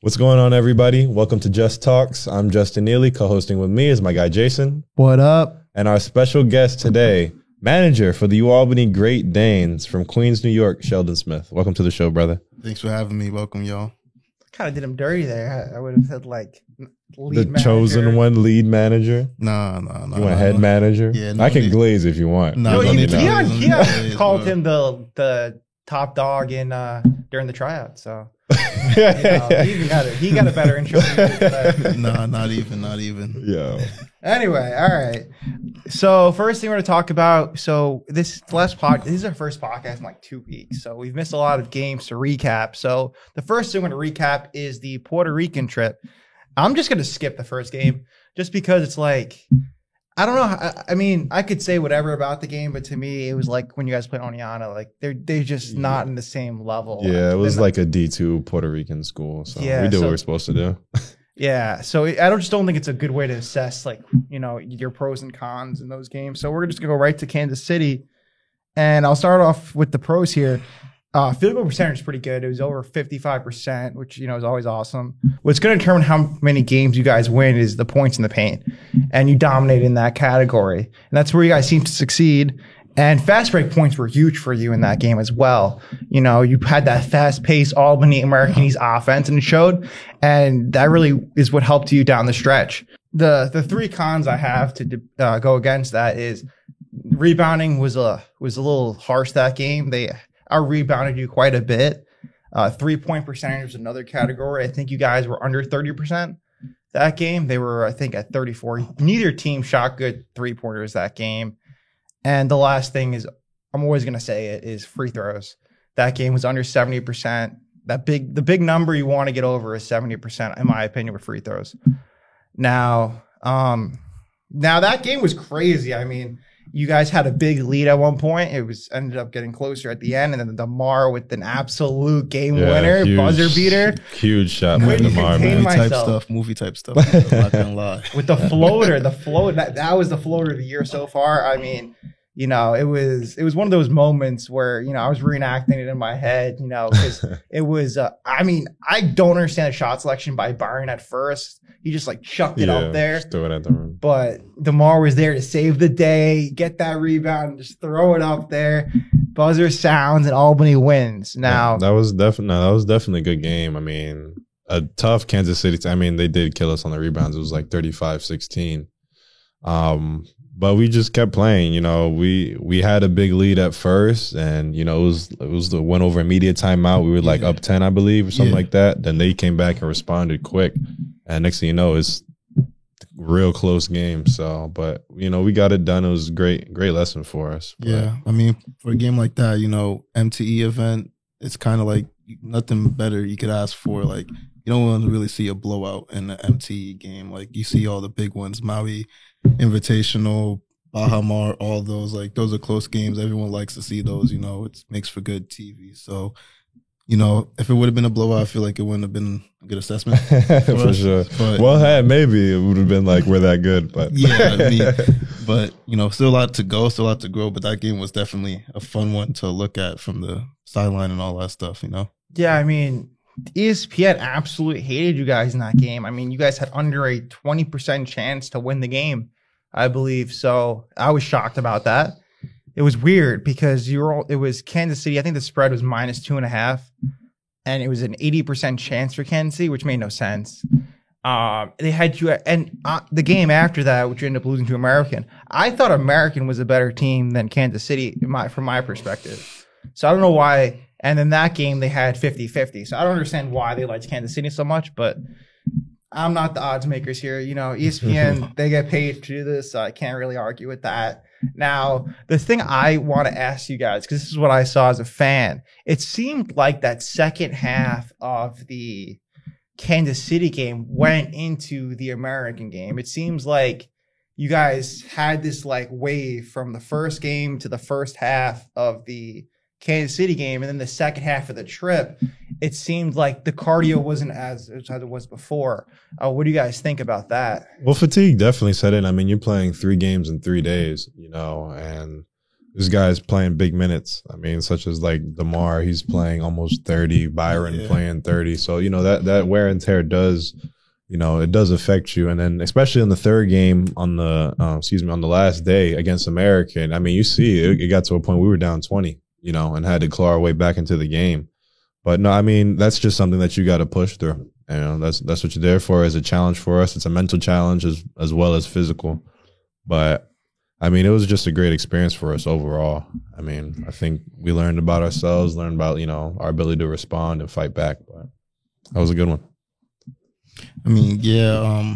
What's going on, everybody? Welcome to Just Talks. I'm Justin Neely. Co-hosting with me is my guy, Jason. What up? And our special guest today, manager for the UAlbany Great Danes from Queens, New York, Sheldon Smith. Welcome to the show, brother. Thanks for having me. Welcome, y'all. Kind of did him dirty there. I would have said like lead The manager. chosen one, lead manager. Nah. You want head manager? Yeah, I can glaze if you want. No, He need called bro. him the top dog in during the tryout. So he got a better intro. Nah, not even. Yo. Anyway, all right. So first thing we're going to talk about. So this is our first podcast in like 2 weeks. So we've missed a lot of games to recap. So the first thing we're going to recap is the Puerto Rican trip. I'm just going to skip the first game just because it's like, I don't know. I mean, I could say whatever about the game, but to me, it was like when you guys played Oneonta, like they're just not in the same level. Yeah, it was like a D2 Puerto Rican school. So Yeah, we did so- what we're supposed to do. Yeah, so I just don't think it's a good way to assess like your pros and cons in those games. So we're just gonna go right to Kansas City, and I'll start off with the pros here. Field goal percentage is pretty good. It was over 55%, which is always awesome. What's going to determine how many games you guys win is the points in the paint, and you dominate in that category, and that's where you guys seem to succeed. And fast break points were huge for you in that game as well. You had that fast paced Albany American East offense, and it showed. And that really is what helped you down the stretch. The three cons I have to go against that is rebounding was a little harsh that game. They out-rebounded you quite a bit. 3-point percentage was another category. I think you guys were under 30% that game. They were, I think, at 34. Neither team shot good three-pointers that game. And the last thing is, I'm always going to say it, is free throws. That game was under 70%. The big number you want to get over is 70%, in my opinion, with free throws. Now that game was crazy. I mean, you guys had a big lead at one point. It ended up getting closer at the end, and then DeMar with an absolute game winner, huge, buzzer beater. Huge shot by Couldn't DeMar, contain man. Movie type stuff. I'm not gonna lie. With the floater, that was the floater of the year so far. I mean, it was one of those moments where, I was reenacting it in my head, because it was, I don't understand the shot selection by Byron at first. He just like chucked it up there. Just throw it at the rim. But DeMar was there to save the day, get that rebound, and just throw it up there. Buzzer sounds and Albany wins. Now that was definitely a good game. I mean, a tough Kansas City. They did kill us on the rebounds. It was like 35-16. But we just kept playing. We had a big lead at first, and it was the went over immediate timeout. We were like up 10, I believe, or something like that. Then they came back and responded quick, and next thing you know, it's a real close game. So, but we got it done. It was a great lesson for us. But, Yeah, for a game like that, MTE event, it's kind of like nothing better you could ask for. Like, you don't want to really see a blowout in the MTE game. Like, you see all the big ones, Maui Invitational, Baja Mar, all those. Like, those are close games. Everyone likes to see those. It makes for good TV. So, if it would have been a blowout, I feel like it wouldn't have been a good assessment for sure. But, maybe it would have been like we're that good. But yeah, but still a lot to go, still a lot to grow. But that game was definitely a fun one to look at from the sideline and all that stuff. Yeah, ESPN absolutely hated you guys in that game. You guys had under a 20% chance to win the game, I believe. So I was shocked about that. It was weird because it was Kansas City. I think the spread was -2.5, and it was an 80% chance for Kansas City, which made no sense. They had you, and the game after that, which you ended up losing to American. I thought American was a better team than Kansas City from my perspective. So I don't know why. And in that game, they had 50-50. So I don't understand why they liked Kansas City so much, but I'm not the odds makers here. ESPN, they get paid to do this, so I can't really argue with that. Now, the thing I want to ask you guys, because this is what I saw as a fan, it seemed like that second half of the Kansas City game went into the American game. It seems like you guys had this like wave from the first game to the first half of the Kansas City game, and then the second half of the trip, it seemed like the cardio wasn't as it was before. What do you guys think about that? Well, fatigue definitely set in. You're playing 3 games in 3 days, and This guy's playing big minutes. I mean, such as like DeMar, he's playing almost 30. Byron playing 30. So, you know, that wear and tear does, you know, it does affect you. And then especially in the third game on the, on the last day against American, I mean, you see it got to a point we were down 20, you know, and had to claw our way back into the game. But no, I mean, that's just something that you got to push through. You know, that's what you're there for, as a challenge for us. It's a mental challenge as well as physical. But I mean, it was just a great experience for us overall. I mean, I think we learned about ourselves, learned about, you know, our ability to respond and fight back. But that was a good one. I mean, yeah,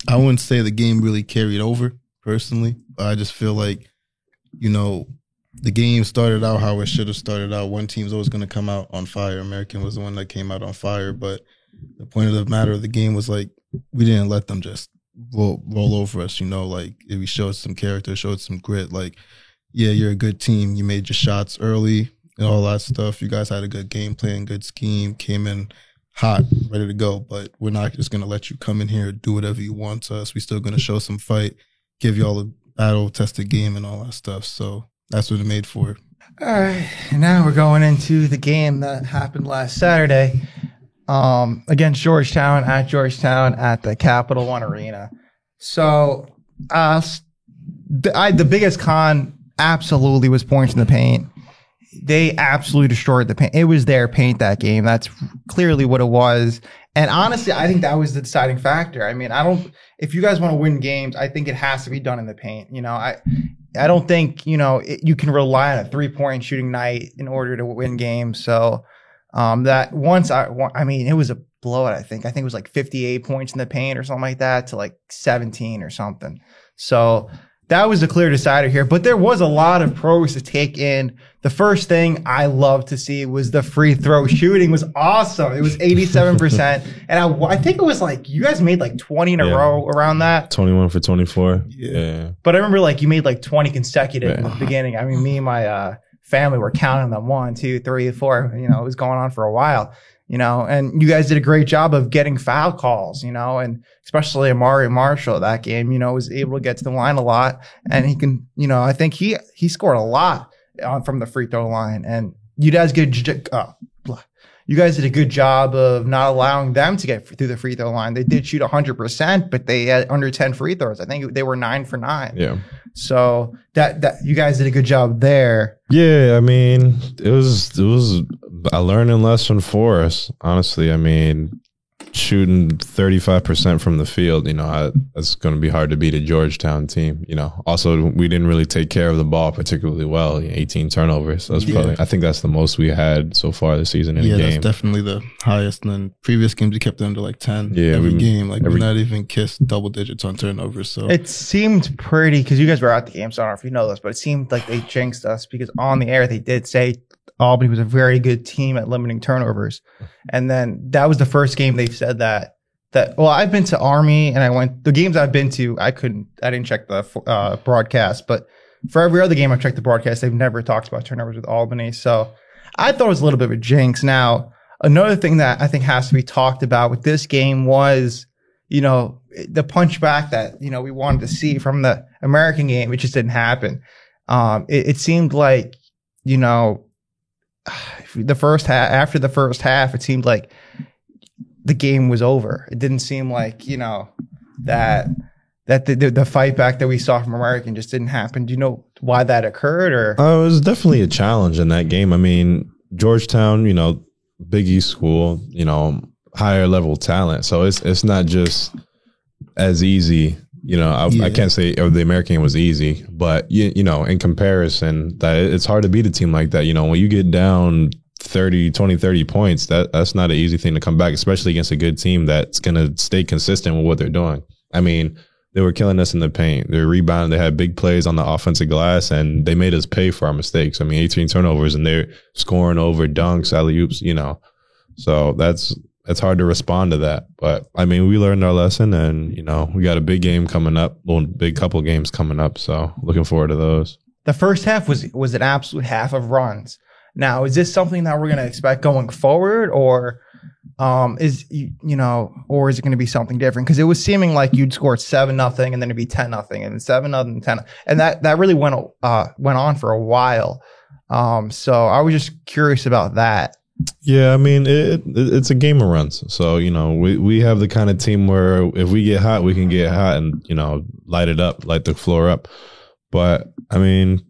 I wouldn't say the game really carried over personally. But I just feel like, you know, the game started out how it should have started out. One team's always going to come out on fire. American was the one that came out on fire. But the point of the matter of the game was, like, we didn't let them just roll over us, you know, like we showed some character, showed some grit. Like, yeah, you're a good team. You made your shots early and all that stuff. You guys had a good game plan, good scheme, came in hot, ready to go. But we're not just going to let you come in here, do whatever you want to us. We're still going to show some fight, give you all a battle-tested game and all that stuff. So that's what it made for. All right, now we're going into the game that happened last Saturday. Against Georgetown at the Capital One Arena. So, the biggest con absolutely was points in the paint. They absolutely destroyed the paint. It was their paint that game. That's clearly what it was. And honestly, I think that was the deciding factor. I mean, if you guys want to win games, I think it has to be done in the paint. You know, I don't think, you know, you can rely on a 3-point shooting night in order to win games. So, that once I mean, it was a blowout. I think it was like 58 points in the paint or something like that to like 17 or something. So that was a clear decider here, but there was a lot of pros to take in. The first thing I love to see was the free throw shooting was awesome. It was 87%. And I think it was like, you guys made like 20 in a row around that. 21 for 24. Yeah. But I remember like you made like 20 consecutive in the beginning. I mean, me and my, family were counting them 1, 2, 3, 4. You know, it was going on for a while, you know, and you guys did a great job of getting foul calls, you know, and especially Amari Marshall that game, you know, was able to get to the line a lot, and he can, you know, I think he scored a lot from the free throw line, and you guys did a good job of not allowing them to get through the free throw line. They did shoot 100%, but they had under 10 free throws. I think they were 9 for 9. Yeah. So that you guys did a good job there. Yeah, I mean, it was a learning lesson for us, honestly. I mean, shooting 35% from the field, you know, that's going to be hard to beat a Georgetown team, you know. Also, we didn't really take care of the ball particularly well, 18 turnovers. So that's probably, I think that's the most we had so far this season in a game. Yeah, that's definitely the highest. And then previous games, we kept it under like 10 every game. Like, we're not even kissed double digits on turnovers. So it seemed pretty, because you guys were at the game, so I don't know if you know this, but it seemed like they jinxed us, because on the air they did say Albany was a very good team at limiting turnovers. And then that was the first game they've said that well, I've been to Army, and the games I've been to, I didn't check the broadcast, but for every other game I've checked the broadcast, they've never talked about turnovers with Albany. So I thought it was a little bit of a jinx. Now, another thing that I think has to be talked about with this game was, you know, the punchback that, you know, we wanted to see from the American game. It just didn't happen. It seemed like, you know, after the first half, it seemed like the game was over. It didn't seem like, you know, that the fight back that we saw from American just didn't happen. Do you know why that occurred? Or it was definitely a challenge in that game. I mean, Georgetown, you know, Big East school, you know, higher level talent. So it's not just as easy. You know, I can't say the American game was easy, but you know, in comparison, that it's hard to beat a team like that. You know, when you get down 30 points, that's not an easy thing to come back, especially against a good team that's going to stay consistent with what they're doing. I mean, they were killing us in the paint. They rebounded. They had big plays on the offensive glass, and they made us pay for our mistakes. I mean, 18 turnovers, and they're scoring over dunks, alley-oops, you know. So it's hard to respond to that. But, I mean, we learned our lesson, and, you know, we got a big game coming up, big couple games coming up. So looking forward to those. The first half was an absolute half of runs. Now, is this something that we're going to expect going forward, or or is it going to be something different? Because it was seeming like you'd score 7-0 and then it'd be 10-0 and 7-0, 10, and that really went on for a while. So I was just curious about that. Yeah, I mean it's a game of runs. So we have the kind of team where if we get hot, we can get hot and light it up, light the floor up. But I mean,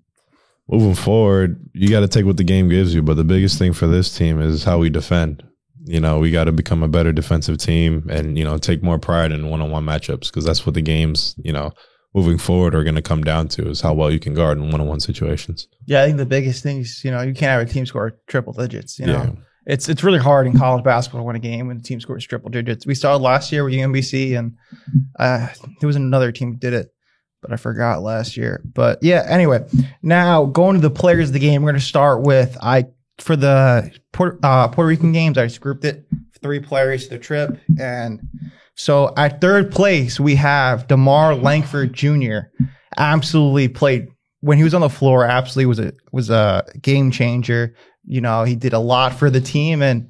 moving forward, you got to take what the game gives you. But the biggest thing for this team is how we defend. We got to become a better defensive team and take more pride in one-on-one matchups, because that's what the games moving forward are going to come down to, is how well you can guard in one-on-one situations. Yeah, I think the biggest thing is, you can't have a team score triple digits. Yeah. It's really hard in college basketball to win a game when the team scores triple digits. We saw it last year with UMBC, and there was another team who did it, but I forgot last year. But yeah, anyway, now going to the players of the game, we're going to start with for the Puerto Rican games, I just grouped it 3 players to the trip, and so at third place, we have DeMar Langford Jr. Absolutely played when he was on the floor. Absolutely was a game changer. He did a lot for the team, and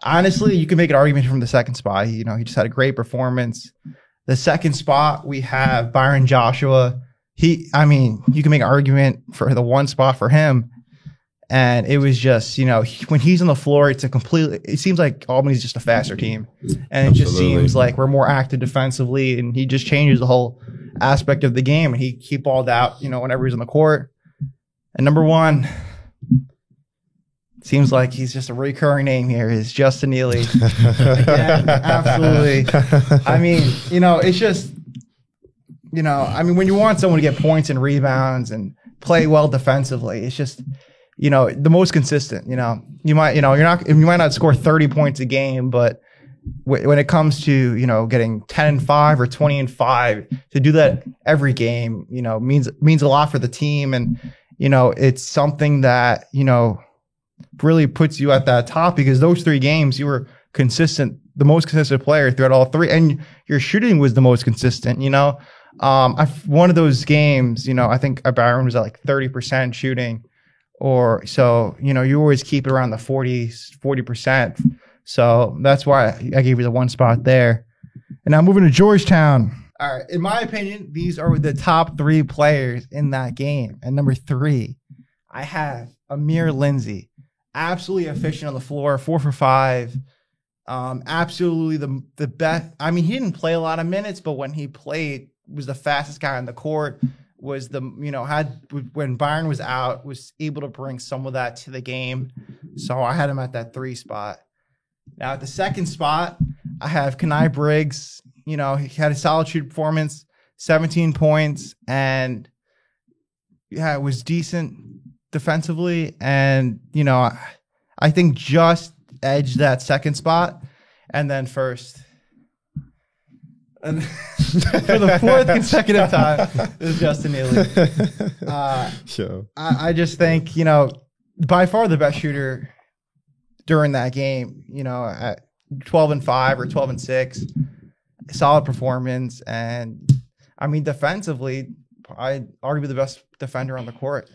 honestly, you can make an argument from the second spot. He just had a great performance. The second spot, we have Byron Joshua. You can make an argument for the one spot for him. And it was just, when he's on the floor, it seems like Albany's just a faster team. And it just seems like we're more active defensively, and he just changes the whole aspect of the game. And he balled out, whenever he's on the court. And number 1, seems like he's just a recurring name here, is Justin Neely. Again, absolutely. It's just, when you want someone to get points and rebounds and play well defensively, it's just, the most consistent. You might not score 30 points a game, but when it comes to getting 10-5 or 20-5, to do that every game, means a lot for the team, and it's something that really puts you at that top, because those 3 games you were consistent, the most consistent player throughout all 3, and your shooting was the most consistent. One of those games, I think Byron was at like 30% shooting. Or so, you always keep it around the 40%. So that's why I gave you the 1 spot there. And now moving to Georgetown. All right. In my opinion, these are the top 3 players in that game. And number 3, I have Amir Lindsay. Absolutely efficient on the floor, 4 for 5. Absolutely the best. He didn't play a lot of minutes, but when he played, was the fastest guy on the court. Was when Byron was out, was able to bring some of that to the game. So I had him at that 3 spot. Now at the second spot, I have Kenai Briggs. He had a solid shoot performance, 17 points, and it was decent defensively. And, I think just edged that second spot, and then first. And for the 4th consecutive time, this is Justin Neely. Sure. I just think, by far the best shooter during that game, at 12-5 or 12-6, solid performance. And defensively, I'd argue the best defender on the court,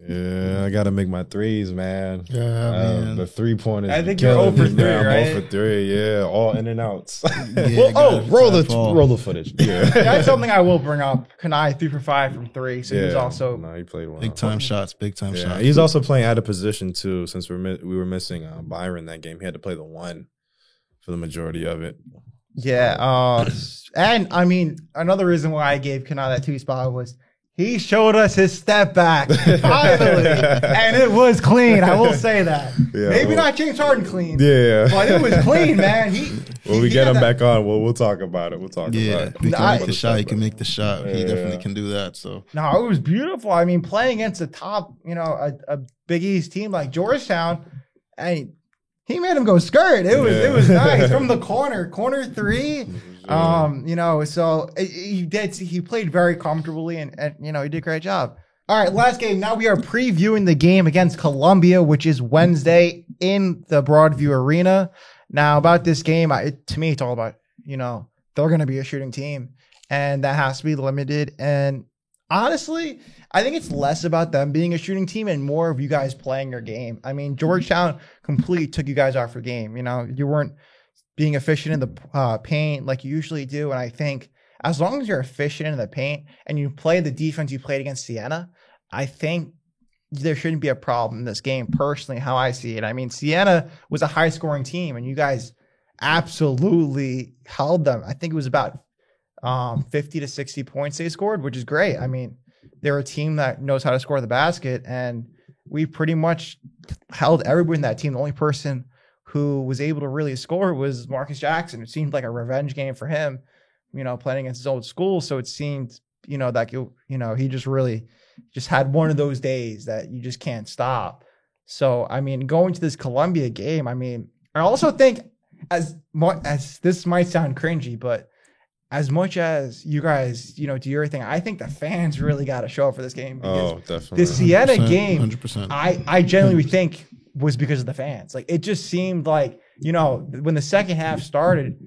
Yeah, I got to make my threes, man. Yeah, man. The 3-pointers. I think you're 0 for 3, right? I'm 0 for 3, yeah. All in and outs. Yeah, roll the footage. Yeah. That's something I will bring up. Kenai 3 for 5 from 3, so he's also... No, he played well. Big time shots. He's also playing out of position, too, since we were missing Byron that game. He had to play the 1 for the majority of it. Yeah, and another reason why I gave Kenai that 2 spot was he showed us his step back finally, and it was clean. I will say that. Yeah, maybe not James Harden clean. Yeah, but it was clean, man. When we get him back on, we'll talk about it. We'll talk about it. He can make the shot. He can make the shot. He definitely can do that. So no, it was beautiful. Playing against a top, a Big East team like Georgetown, and he made him go skirt. It was nice from the corner 3. So he played very comfortably, and he did a great job. All right, last game. Now we are previewing the game against Columbia, which is Wednesday in the Broadview Arena. Now about this game, to me, it's all about, they're going to be a shooting team, and that has to be limited. And honestly, I think it's less about them being a shooting team and more of you guys playing your game. Georgetown completely took you guys off your game. You weren't being efficient in the paint like you usually do. And I think as long as you're efficient in the paint and you play the defense you played against Siena, I think there shouldn't be a problem in this game, personally, how I see it. I mean, Siena was a high-scoring team, and you guys absolutely held them. I think it was about 50 to 60 points they scored, which is great. I mean, they're a team that knows how to score the basket, and we pretty much held everyone in that team. The only person who was able to really score was Marcus Jackson. It seemed like a revenge game for him, playing against his old school. So it seemed, that, he just really just had one of those days that you just can't stop. So, I mean, going to this Columbia game, I mean, I also think as this might sound cringy, but as much as you guys, do your thing, I think the fans really got to show up for this game. Oh, definitely. The Siena game, 100%. I genuinely think was because of the fans. Like, it just seemed like, when the second half started,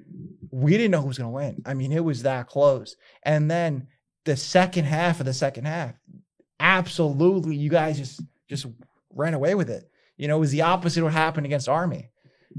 we didn't know who was going to win. I mean, it was that close. And then the second half of the second half, absolutely, you guys just ran away with it. It was the opposite of what happened against Army.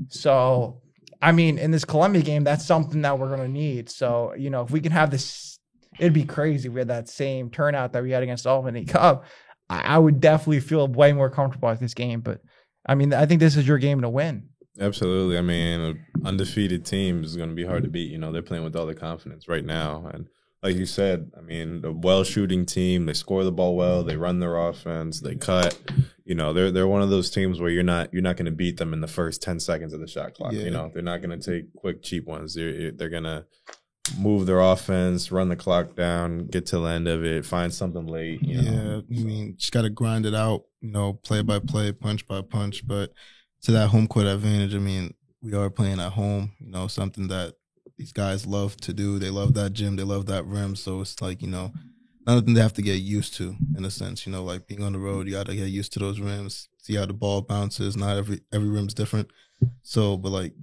So, I mean, in this Columbia game, that's something that we're going to need. So, if we can have this, it'd be crazy. We had that same turnout that we had against Albany Cup. I would definitely feel way more comfortable at this game. But, I mean, I think this is your game to win. Absolutely. I mean, an undefeated team is going to be hard to beat. They're playing with all the confidence right now. And like you said, I mean, the well-shooting team, they score the ball well, they run their offense, they cut. They're one of those teams where you're not going to beat them in the first 10 seconds of the shot clock. Yeah. They're not going to take quick, cheap ones. They're going to move their offense, run the clock down, get to the end of it, find something late. Yeah, I mean, just got to grind it out, play by play, punch by punch. But to that home court advantage, I mean, we are playing at home, something that these guys love to do. They love that gym. They love that rim. So it's like, nothing they have to get used to in a sense. Like being on the road, you got to get used to those rims, see how the ball bounces. Not every rim's different. So, but like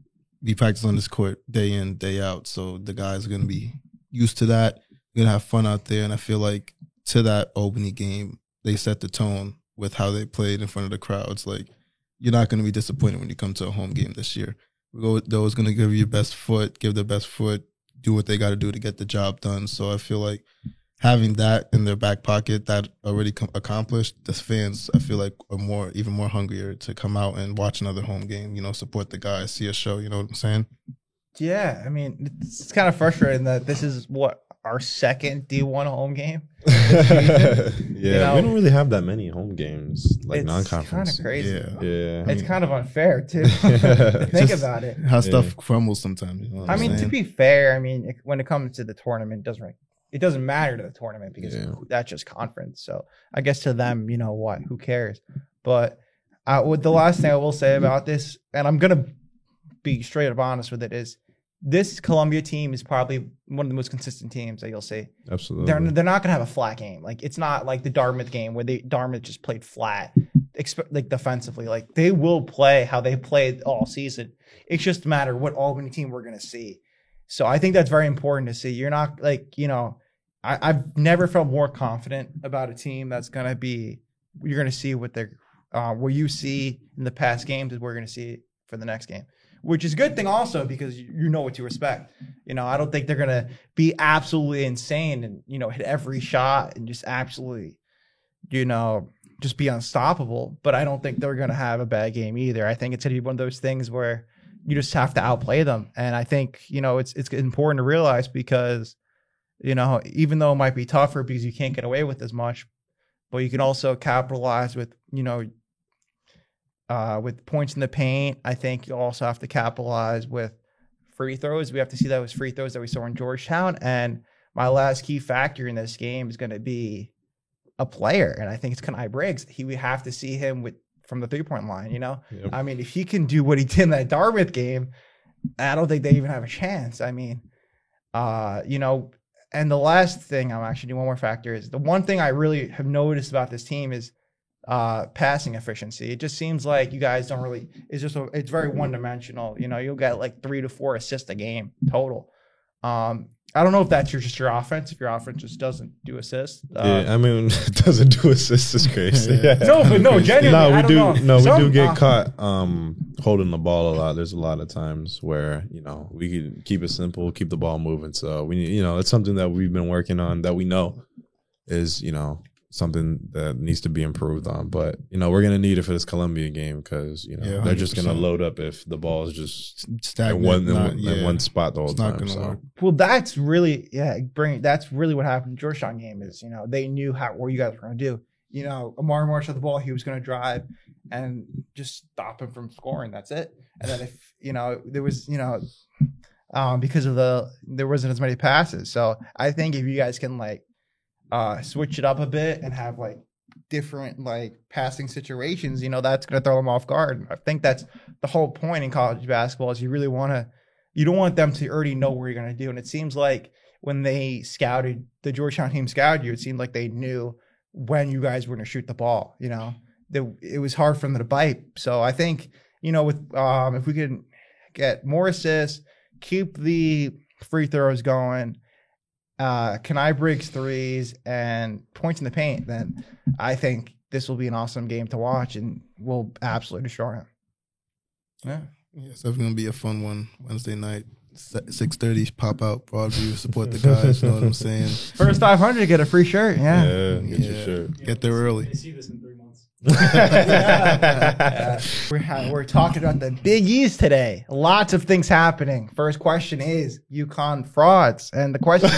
we practice on this court day in, day out. So the guys are going to be used to that. Going to have fun out there. And I feel like to that Albany game, they set the tone with how they played in front of the crowds. Like you're not going to be disappointed when you come to a home game this year. They're always going to give you your best foot, give their best foot, do what they got to do to get the job done. So I feel like having that in their back pocket, that already accomplished, the fans, I feel like, are even more hungrier to come out and watch another home game, support the guys, see a show, you know what I'm saying? Yeah, I mean, it's kind of frustrating that this is our second D1 home game. Yeah, we don't really have that many home games, like non-conference. It's kind of crazy. Yeah. It's kind of unfair, too. Think about it. How stuff crumbles sometimes. I mean, to be fair, I mean, when it comes to the tournament, it doesn't matter to the tournament because that's just conference. So I guess to them, who cares? But with the last thing I will say about this, and I'm going to be straight up honest with it, is this Columbia team is probably one of the most consistent teams that you'll see. Absolutely. They're not going to have a flat game. Like, it's not like the Dartmouth game where Dartmouth just played flat, like defensively. Like, they will play how they played all season. It's just a matter of what Albany team we're going to see. So I think that's very important to see. You're not like, I've never felt more confident about a team that's going to be, you're going to see what you see in the past games is we're going to see for the next game. Which is a good thing also because you know what to expect. I don't think they're going to be absolutely insane and, hit every shot and just absolutely, just be unstoppable. But I don't think they're going to have a bad game either. I think it's going to be one of those things where you just have to outplay them. And I think, it's important to realize because, even though it might be tougher because you can't get away with as much, but you can also capitalize with, with points in the paint. I think you also have to capitalize with free throws. We have to see those free throws that we saw in Georgetown. And my last key factor in this game is going to be a player. And I think it's Kenai Briggs. We have to see him from the three-point line, Yep. I mean, if he can do what he did in that Dartmouth game, I don't think they even have a chance. I mean, and the last thing I'm actually doing, one more factor is the one thing I really have noticed about this team is passing efficiency. It just seems like you guys don't really, it's very one-dimensional. You'll get like 3 to 4 assists a game total. I don't know if that's just your offense. If your offense just doesn't do assists, Yeah, I mean, it doesn't do assists is crazy. Yeah. no, but no, genuinely, No, I we don't do. know. No, we Some do get off- caught holding the ball a lot. There's a lot of times where we can keep it simple, keep the ball moving. So we, it's something that we've been working on that we know is something that needs to be improved on. But we're gonna need it for this Columbia game because Yeah, they're just gonna 100%. load up if the ball is just in Stagnant. in one spot the whole It's not time. gonna So work. Well, that's really that's really what happened in the Georgetown game is they knew what you guys were going to do. Amari March had the ball, he was going to drive and just stop him from scoring. That's it. And then if there was because of there wasn't as many passes. So I think if you guys can switch it up a bit and have different passing situations, that's going to throw them off guard. I think that's the whole point in college basketball is you don't want them to already know what you're going to do. And it seems like when the Georgetown team scouted you, it seemed like they knew when you guys were going to shoot the ball. It was hard for them to bite. So I think, with if we can get more assists, keep the free throws going, Kenai Briggs threes and points in the paint, then I think this will be an awesome game to watch and we'll absolutely destroy him. Yeah. Yeah, it's definitely gonna be a fun one Wednesday night. 6:30, pop out, Broadview, support the guys. You know what I'm saying? First 500 get a free shirt. Yeah. get your shirt. Get there early. They see this in 3 months. We're talking about the Big East today. Lots of things happening. First question is UConn frauds, and the question.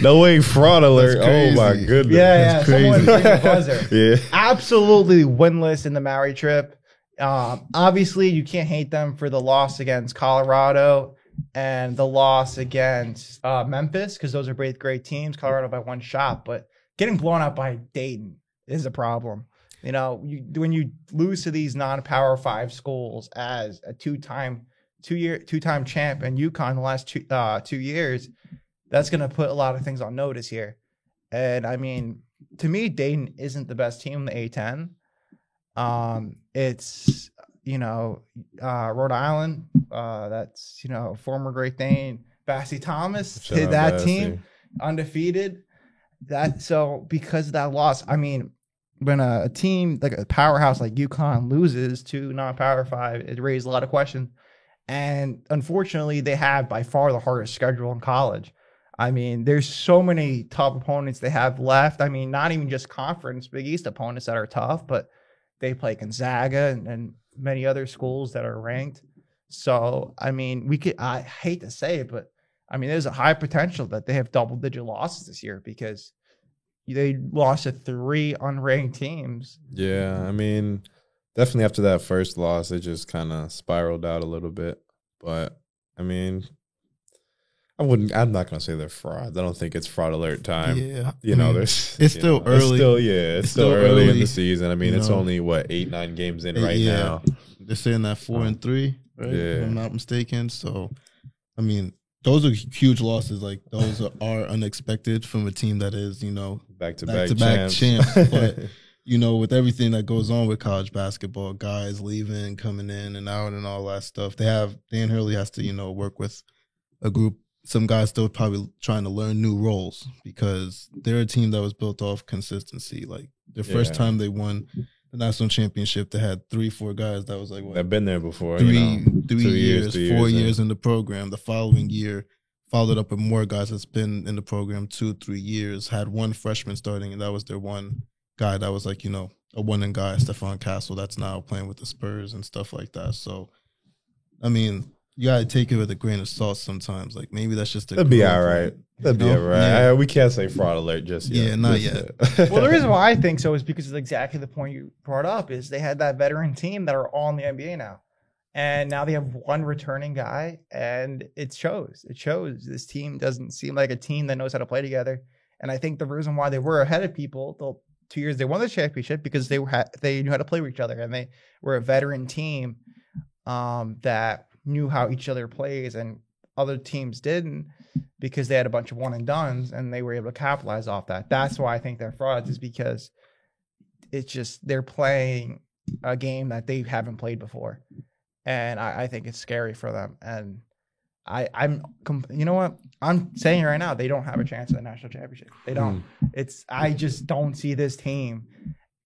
No way, fraud alert! Oh my crazy. goodness! Yeah, someone bring the buzzer. Yeah. Absolutely winless in the Maui trip. Obviously, you can't hate them for the loss against Colorado and the loss against Memphis because those are both great teams. Colorado by one shot, but getting blown out by Dayton is a problem. When you lose to these non-Power 5 schools as a two-time champ and UConn the last 2 years, that's going to put a lot of things on notice here. And I mean, to me, Dayton isn't the best team in the A10. It's Rhode Island. That's former Great Dane Bassie Thomas. Shout out That Bassie. team undefeated. Because of that loss, I mean, when a team like a powerhouse like UConn loses to non-Power 5, it raised a lot of questions. And unfortunately, they have by far the hardest schedule in college. I mean, there's so many tough opponents they have left. I mean, not even just conference Big East opponents that are tough, but they play Gonzaga and many other schools that are ranked. So, I mean, I hate to say it, but I mean, there's a high potential that they have double-digit losses this year because they lost to 3 unranked teams. Yeah, I mean, definitely after that first loss, it just kind of spiraled out a little bit. But I mean, I'm not gonna say they're frauds. I don't think it's fraud alert time. Yeah, There's it's still early. It's still early in the season. I mean, it's know. only 8-9 games in right Yeah. now. They're saying that 4-3, right? Yeah. If I'm not mistaken. So, I mean, those are huge losses. Like those are unexpected from a team that is, Back-to-back champs. champs. But with everything that goes on with college basketball, guys leaving, coming in and out, and all that stuff, Dan Hurley has to work with a group. Some guys still probably trying to learn new roles because they're a team that was built off consistency. Like their first Yeah. time they won the national championship, they had 3-4 guys that was like what, I've been there before. 3 2 years, 4 in. years in the program. The following year, followed up with more guys that's been in the program 2-3 years. Had one freshman starting, and that was their one guy that was like a one-and guy, Stephon Castle, that's now playing with the Spurs and stuff like that. So, I mean, you gotta take it with a grain of salt sometimes. Like maybe that's just That'd be all right. That'd be all right. Yeah. We can't say fraud alert just yet. Yeah, not Just yet. Well, the reason why I think so is because it's exactly the point you brought up is they had that veteran team that are all in the NBA now. And now they have one returning guy, and it shows. It shows this team doesn't seem like a team that knows how to play together. And I think the reason why they were ahead of people the 2 years they won the championship because they knew how to play with each other, and they were a veteran team that knew how each other plays, and other teams didn't because they had a bunch of one and dones, and they were able to capitalize off that. That's why I think they're frauds, is because it's just they're playing a game that they haven't played before. and I think it's scary for them. And you know what? I'm saying right now, they don't have a chance at the national championship. They don't. I just don't see this team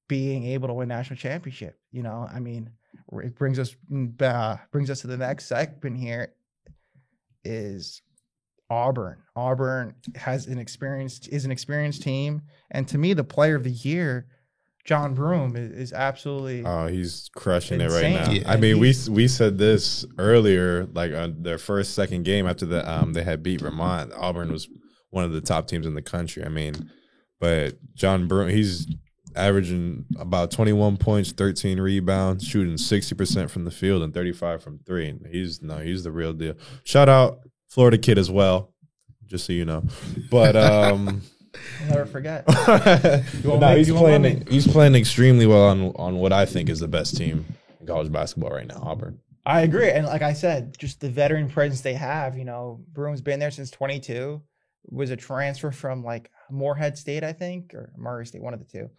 being able to win national championship. You know, I mean, it brings us to the next segment here. Is Auburn. Auburn is an experienced team, and to me, the player of the year, John Broome, is absolutely. Oh, he's crushing insane. it right now. Yeah. I mean, we said this earlier, like on their second game after they had beat Vermont. Auburn was one of the top teams in the country. I mean, but John Broome, he's averaging about 21 points, 13 rebounds, shooting 60% from the field and 35 from three. And he's the real deal. Shout out Florida kid as well, just so you know. But I'll never forget. He's playing extremely well on what I think is the best team in college basketball right now, Auburn. I agree, and like I said, just the veteran presence they have. You know, Broome's been there since 22. Was a transfer from like Morehead State, I think, or Murray State, one of the two.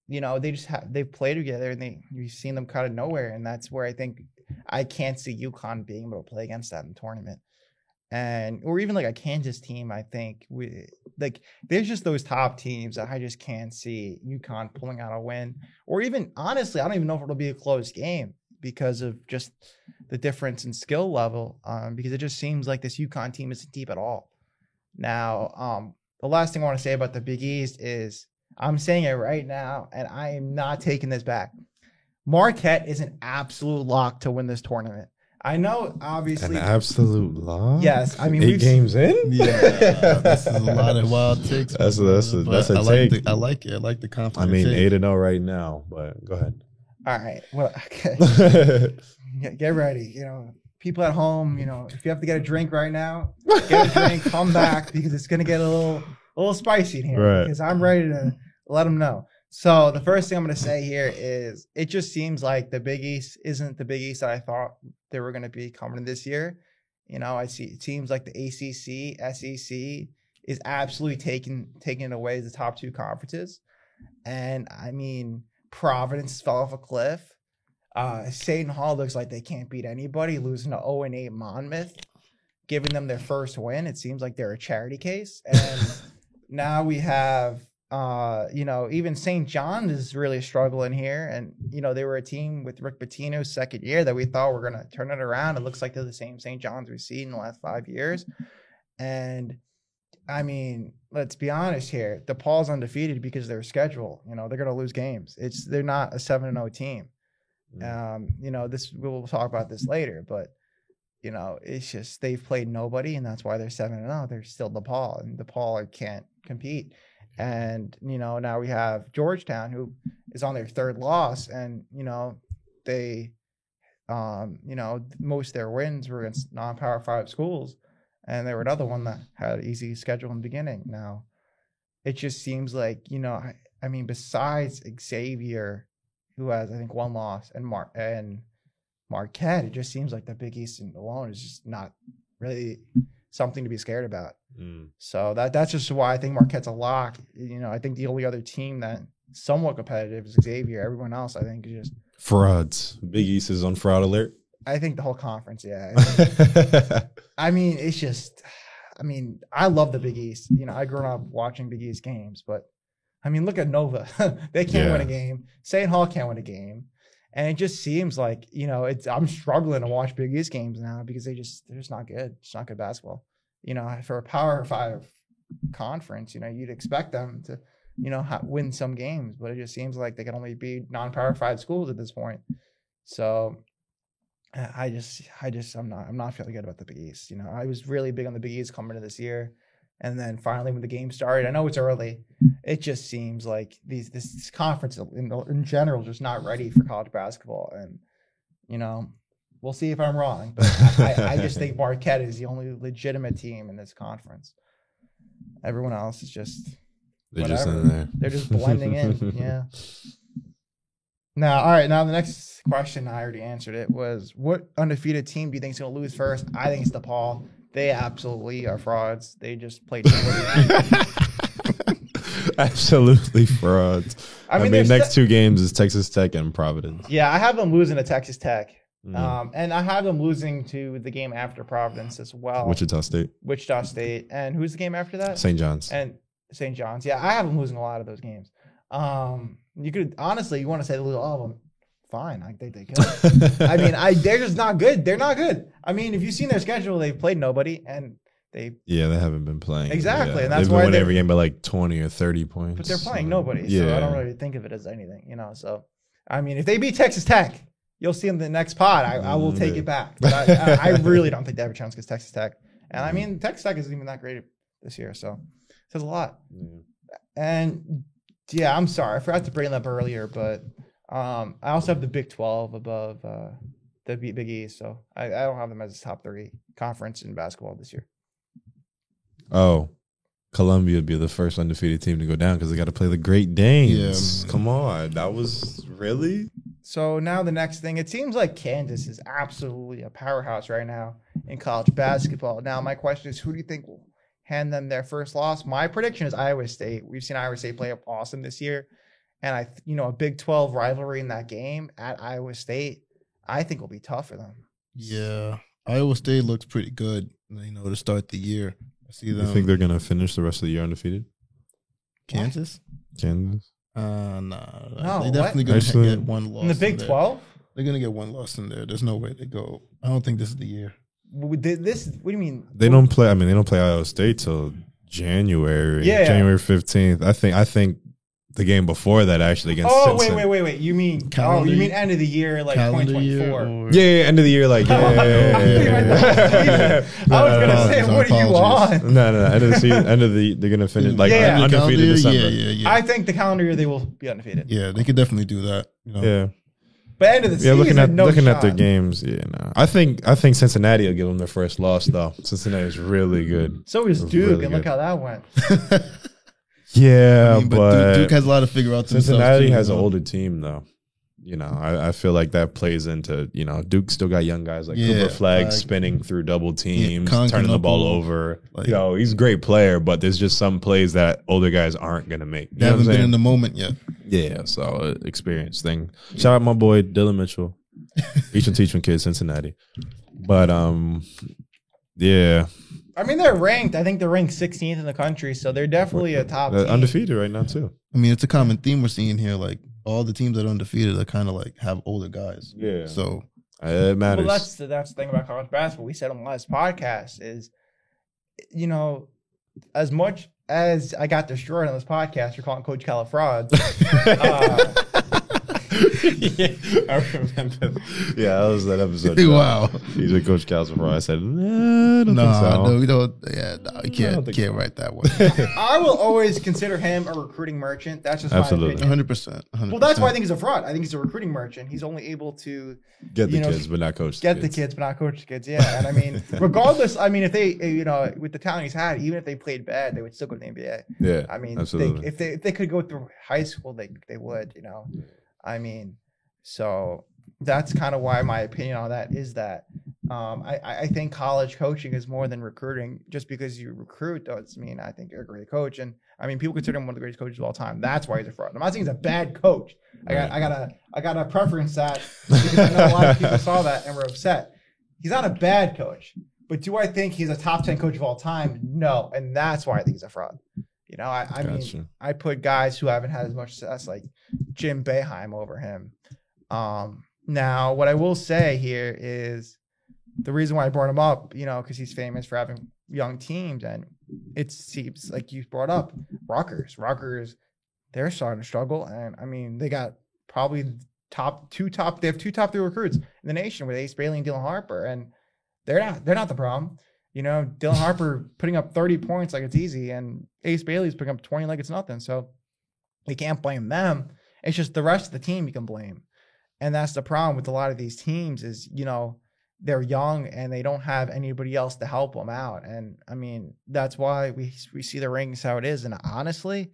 You know, they've played together, and you've seen them cut of nowhere, and that's where I think I can't see UConn being able to play against that in the tournament. Or even like a Kansas team, I think there's just those top teams that I just can't see UConn pulling out a win. Or even honestly, I don't even know if it'll be a close game because of just the difference in skill level. Because it just seems like this UConn team isn't deep at all. Now, the last thing I want to say about the Big East is I'm saying it right now, and I am not taking this back. Marquette is an absolute lock to win this tournament. I know, obviously. An absolute lock? Yes. I mean, 8 games in? Yeah. This is a lot of wild takes. That's a take. I like it. I like the confidence. I mean, 8-0 right now, but go ahead. All right. Well, okay. Get ready. You know, people at home, you know, if you have to get a drink right now, get a drink, come back, because it's going to get a little spicy in here. Right. Because I'm ready to let them know. So the first thing I'm going to say here is it just seems like the Big East isn't the Big East that I thought they were going to be coming this year. You know, I see it seems like the ACC, SEC is absolutely taking away the top two conferences. And I mean, Providence fell off a cliff. Seton Hall looks like they can't beat anybody, losing to 0-8 Monmouth, giving them their first win. It seems like they're a charity case. And now we have you know, even St. John's is really struggling here. And, you know, they were a team with Rick Pitino's second year that we thought were going to turn it around. It looks like they're the same St. John's we've seen in the last 5 years. And, I mean, let's be honest here. DePaul's undefeated because of their schedule. You know, they're going to lose games. They're not a 7-0 team. You know, we'll talk about this later. But, you know, it's just they've played nobody, and that's why they're 7-0. They're still DePaul, and DePaul can't compete. And, you know, now we have Georgetown, who is on their third loss. And, you know, they, you know, most of their wins were against non-Power 5 schools. And they were another one that had an easy schedule in the beginning. Now, it just seems like, you know, I mean, besides Xavier, who has, I think, one loss, and Marquette, it just seems like the Big East alone is just not really something to be scared about. So that's just why I think Marquette's a lock. You know, I think the only other team that somewhat competitive is Xavier. Everyone else, I think, is just frauds. Big East is on fraud alert. I think the whole conference, yeah. I mean, it's just, I mean, I love the Big East. You know, I grew up watching Big East games, but I mean, look at Nova. They can't win a game. St. Hall can't win a game. And it just seems like, you know, I'm struggling to watch Big East games now because they're just not good. It's not good basketball. You know, for a Power 5 conference, you know, you'd expect them to, you know, win some games, but it just seems like they can only be non-Power 5 schools at this point. So I'm not feeling good about the Big East. You know, I was really big on the Big East coming into this year. And then finally when the game started, I know it's early, it just seems like this conference in general is just not ready for college basketball. And, you know, we'll see if I'm wrong, but I just think Marquette is the only legitimate team in this conference. Everyone else is just They're whatever. just in there. They're just blending in. Yeah. Now, all right. Now the next question, I already answered it, was what undefeated team do you think is going to lose first? I think it's DePaul. They absolutely are frauds. They just played. Absolutely frauds. I mean next two games is Texas Tech and Providence. Yeah, I have them losing to Texas Tech. And I have them losing to the game after Providence as well. Wichita State. And who's the game after that? St. John's. And St. John's. Yeah, I have them losing a lot of those games. You could honestly, you want to say they lose all of them. Fine, I think they could. I mean, they're just not good. They're not good. I mean, if you've seen their schedule, they've played nobody, and they haven't been playing exactly, yeah. and that's they've why been winning every game by like 20 or 30 points. But they're playing nobody, so yeah. I don't really think of it as anything, you know. So, I mean, if they beat Texas Tech, you'll see them in the next pod. I will take it back. But I really don't think they have a chance against Texas Tech, and I mean, Texas Tech isn't even that great this year, so it says a lot. And yeah, I'm sorry, I forgot to bring them up earlier, but. I also have the Big 12 above the Big East, so I don't have them as a top 3 conference in basketball this year. Oh, Columbia would be the first undefeated team to go down because they got to play the Great Danes. Yeah. Come on, that was really. So now the next thing, it seems like Kansas is absolutely a powerhouse right now in college basketball. Now my question is, who do you think will hand them their first loss? My prediction is Iowa State. We've seen Iowa State play up awesome this year. And a Big 12 rivalry in that game at Iowa State, I think will be tough for them. Yeah, Iowa State looks pretty good, to start the year. I see them. You think they're gonna finish the rest of the year undefeated? Kansas? No, they're definitely gonna get one loss in the Big 12. They're gonna get one loss in there. There's no way they go. I don't think this is the year. What do you mean? They don't play. I mean, they don't play Iowa State till January. Yeah, January 15th. I think. The game before that, actually, against Cincinnati. Wait. You mean end of the year, like 2024? Yeah, end of the year, like, yeah. I was going to say, what are you on? No. End of the season, they're going to finish, like, undefeated December. Yeah. I think the calendar year, they will be undefeated. Yeah, they could definitely do that. Yeah. But end of the season, looking at their games, I think Cincinnati will give them their first loss, though. Cincinnati is really good. So is Duke, really and look how that went. Yeah, but Duke has a lot to figure out. Cincinnati has an older team, though. I feel like that plays into, Duke still got young guys like Cooper Flagg spinning through double teams, turning the ball over. He's a great player, but there's just some plays that older guys aren't going to make. They haven't been in the moment yet. Yeah, so experience thing. Shout out my boy, Dylan Mitchell. Each and teach one kid, Cincinnati. But, yeah. I mean, they're ranked. I think they're ranked 16th in the country, so they're definitely a top team. Undefeated right now, too. I mean, it's a common theme we're seeing here. Like, all the teams that are undefeated are kind of like have older guys. Yeah. So it matters. Well, that's the thing about college basketball. We said on the last podcast is, as much as I got destroyed on this podcast, you're calling Coach Cal a fraud. Yeah, I remember. Yeah, that was that episode. Wow. He's a Coach Calcifer. I said, I don't think so. No, we don't. Yeah, no, you can't write that one. I will always consider him a recruiting merchant. That's just absolutely my opinion. 100%. Well, that's why I think he's a fraud. I think he's a recruiting merchant. He's only able to get the kids, but not coach. Get the kids, but not coach the kids. Yeah, and I mean, regardless. I mean, if they, with the talent he's had, even if they played bad, they would still go to the NBA. Yeah, I mean, absolutely. If they could go through high school, they would. I mean, so that's kind of why my opinion on that is that I think college coaching is more than recruiting. Just because you recruit doesn't mean I think you're a great coach. And I mean, people consider him one of the greatest coaches of all time. That's why he's a fraud. I'm not saying he's a bad coach. I gotta preference that because I know a lot of people saw that and were upset. He's not a bad coach, but do I think he's a top 10 coach of all time? No, and that's why I think he's a fraud. I mean, I put guys who haven't had as much success like Jim Boeheim over him. Now, what I will say here is the reason why I brought him up, because he's famous for having young teams, and it seems like you brought up Rutgers. Rutgers, they're starting to struggle, and I mean, they got probably they have two top 3 recruits in the nation with Ace Bailey and Dylan Harper, and they're not the problem. Dylan Harper putting up 30 points like it's easy, and Ace Bailey's putting up 20 like it's nothing. So we can't blame them. It's just the rest of the team you can blame. And that's the problem with a lot of these teams is, they're young and they don't have anybody else to help them out. And, I mean, that's why we see the rankings how it is. And honestly,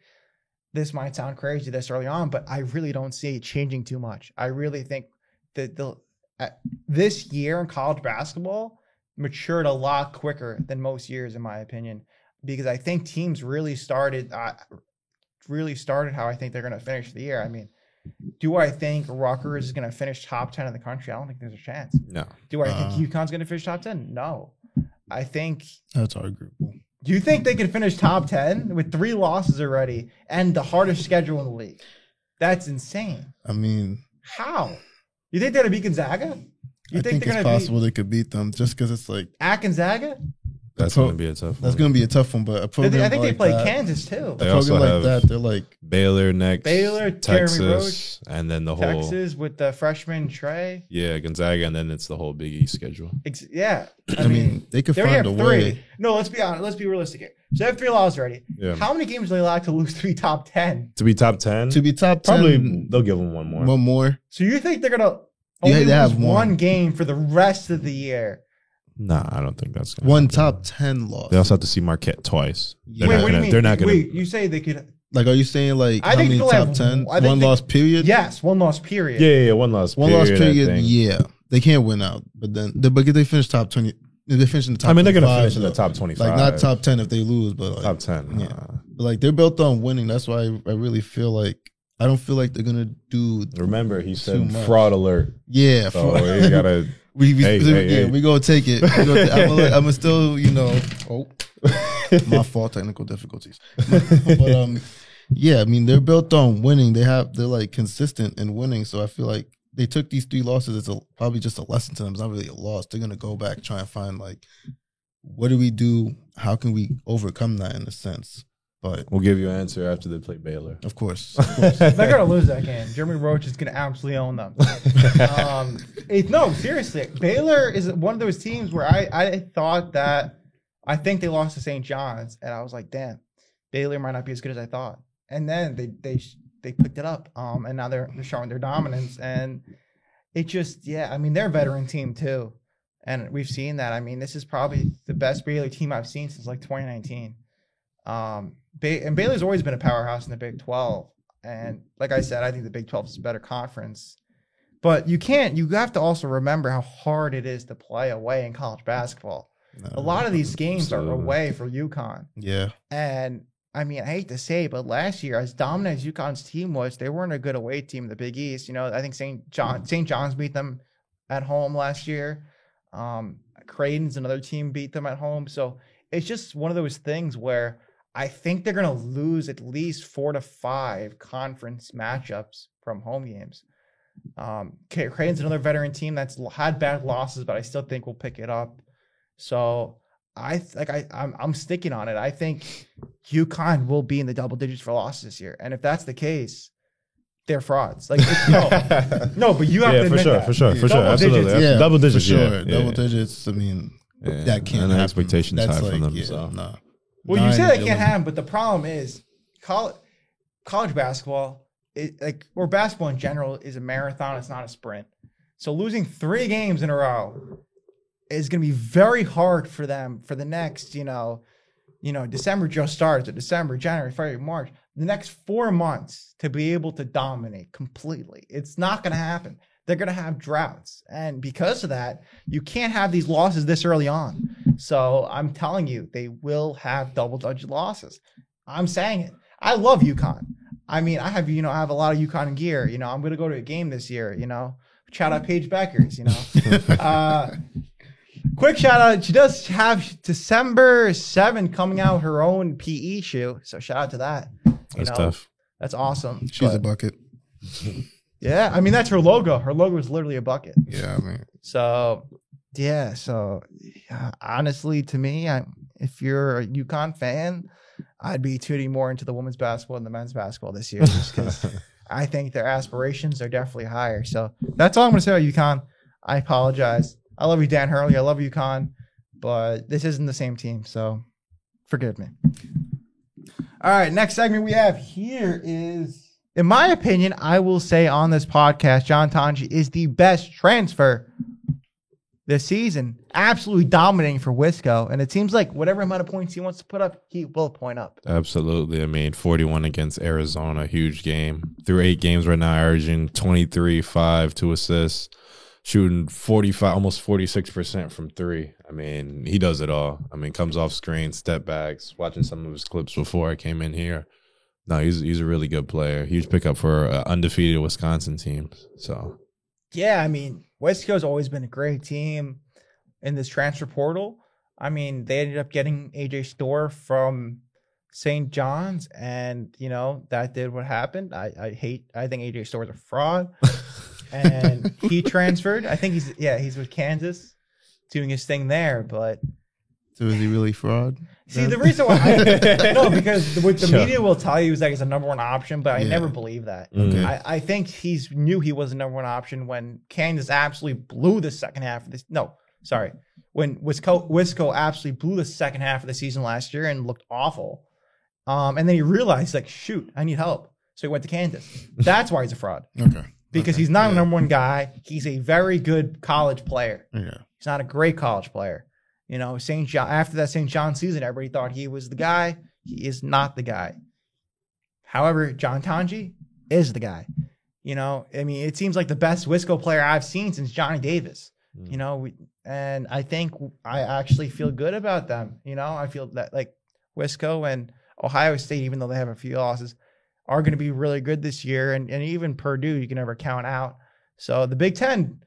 this might sound crazy this early on, but I really don't see it changing too much. I really think that this year in college basketball matured a lot quicker than most years, in my opinion, because I think teams really started how I think they're going to finish the year. I mean, Do I think Rutgers is going to finish top 10 in the country? I don't think there's a chance. No. Do I think UConn's going to finish top 10? No. I think. That's arguable. Do you think they can finish top 10 with 3 losses already and the hardest schedule in the league? That's insane. I mean, how? You think they're going to beat Gonzaga? I think it's possible they could beat them just because it's like at Gonzaga. That's going to be a tough one. That's going to be a tough one, but a program I think like they play that, Kansas too. They a also program have like that, they're like Baylor next, Baylor, Texas, Jeremy Roach, and then the whole Texas with the freshman Trey. Yeah, Gonzaga, and then it's the whole Big East schedule. Yeah, I mean, they could find a way. No, let's be honest. Let's be realistic here. So they have 3 losses already. Yeah. How many games are they allowed to lose to be top 10? To be top 10? To be top 10, probably they'll give them one more. One more. So you think they're gonna only they lose have one game for the rest of the year? Nah, I don't think that's gonna one happen. top 10 loss. They also have to see Marquette twice. Yeah. Wait, what do you mean? They're not gonna. Wait, you say they could? Like, are you saying like I how think many they'll top have- 10? I think One they- loss period. Yes, one loss period. Yeah, one loss. One loss I period. think. Yeah, they can't win out. But then, but if they finish top 20, if they finish in the top. I mean, they're gonna 25, finish in the top 25. Like not top 10 if they lose, but like, top 10. Yeah. But like they're built on winning. That's why I really feel like I don't feel like they're gonna do. Remember, he Too said much. fraud alert. Yeah, So you gotta. we Hey. we gonna take it. I'm still, my fault, technical difficulties. But yeah, I mean they're built on winning. They're like consistent in winning. So I feel like they took these 3 losses. It's probably just a lesson to them. It's not really a loss. They're gonna go back, try and find like, what do we do? How can we overcome that in a sense? But We'll give you an answer after they play Baylor. of course, They're gonna lose that game. Jeremy Roach is gonna absolutely own them. No, seriously, Baylor is one of those teams where I thought that I think they lost to St. John's, and I was like, damn, Baylor might not be as good as I thought. And then they picked it up, and now they're showing their dominance, and it just I mean they're a veteran team too, and we've seen that. I mean this is probably the best Baylor team I've seen since like 2019. And Baylor's always been a powerhouse in the Big 12. And like I said, I think the Big 12 is a better conference. But you have to also remember how hard it is to play away in college basketball. A lot of these games are away for UConn. yeah. And I mean, I hate to say it, but last year, as dominant as UConn's team was, they weren't a good away team in the Big East. I think St. John's beat them at home last year. Creighton's another team beat them at home. So it's just one of those things where I think they're going to lose at least 4 to 5 conference matchups from home games. Creighton's another veteran team that's had bad losses, but I still think we'll pick it up. So I'm sticking on it. I think UConn will be in the double digits for losses this year, and if that's the case, they're frauds. Like no, but you have to admit that. For sure, Double absolutely, digits. Yeah, double digits, for sure. yeah. Double digits. I mean, Yeah. that can't And the happen. expectation's That's high from them, so. Nah. Well, you say that 9, can't happen, but the problem is college basketball, or basketball in general, is a marathon. It's not a sprint. So losing 3 games in a row is going to be very hard for them for the next, December just starts, or December, January, February, March, the next 4 months to be able to dominate completely. It's not going to happen. They're going to have droughts. And because of that, you can't have these losses this early on. So I'm telling you, they will have double-digit losses. I'm saying it. I love UConn. I mean, I have a lot of UConn gear. I'm going to go to a game this year, Shout out Paige Beckers, Quick shout out. She does have December 7th coming out her own PE shoe. So shout out to that. That's tough. That's awesome. She's a bucket. Yeah, I mean that's her logo. Her logo is literally a bucket. Yeah, I mean. So, yeah. So, honestly, to me, if you're a UConn fan, I'd be tuning more into the women's basketball and the men's basketball this year, just because I think their aspirations are definitely higher. So that's all I'm going to say about UConn. I apologize. I love you, Dan Hurley. I love UConn, but this isn't the same team, so forgive me. All right, next segment we have here is. In my opinion, I will say on this podcast, John Tonji is the best transfer this season. Absolutely dominating for Wisco. And it seems like whatever amount of points he wants to put up, he will point up. Absolutely. I mean, 41 against Arizona, huge game. Through 8 games right now, averaging 23, 5, 2 assists, shooting 45, almost 46% from 3. I mean, he does it all. I mean, comes off screen, step backs, watching some of his clips before I came in here. No, he's a really good player. Huge pickup for undefeated Wisconsin teams. So Yeah, I mean, West Coast always been a great team in this transfer portal. I mean, they ended up getting AJ Storr from St. John's, and that did what happened. I think AJ Storr is a fraud, and he transferred. I think he's with Kansas, doing his thing there. But So is he really fraud? see, the reason why no, because what the media will tell you is that he's a number one option, but I never believe that. Okay. I think knew he was the number one option when Kansas absolutely blew the second half of this. No, sorry. When Wisco absolutely blew the second half of the season last year and looked awful. And then he realized, like, shoot, I need help. So he went to Kansas. That's why he's a fraud. Okay. Because he's not a number one guy. He's a very good college player. Yeah. He's not a great college player. St. John, after that St. John season, everybody thought he was the guy. He is not the guy. However, John Tanji is the guy. I mean, it seems like the best Wisco player I've seen since Johnny Davis. And I think I actually feel good about them. I feel that like Wisco and Ohio State, even though they have a few losses, are going to be really good this year. And even Purdue, you can never count out. So the Big Ten,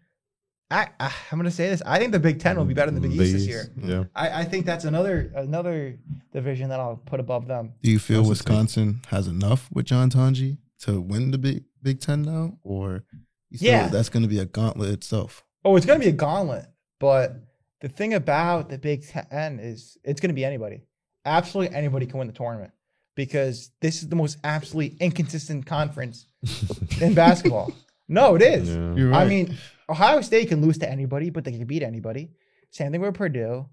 I'm going to say this. I think the Big Ten will be better than the Big East this year. Yeah. I think that's another division that I'll put above them. Do you feel Wisconsin has enough with John Tanji to win the Big Ten now? Or that's going to be a gauntlet itself? Oh, it's going to be a gauntlet. But the thing about the Big Ten is it's going to be anybody. Absolutely anybody can win the tournament because this is the most absolutely inconsistent conference in basketball. No, it is. Yeah. You're right. I mean, Ohio State can lose to anybody, but they can beat anybody. Same thing with Purdue.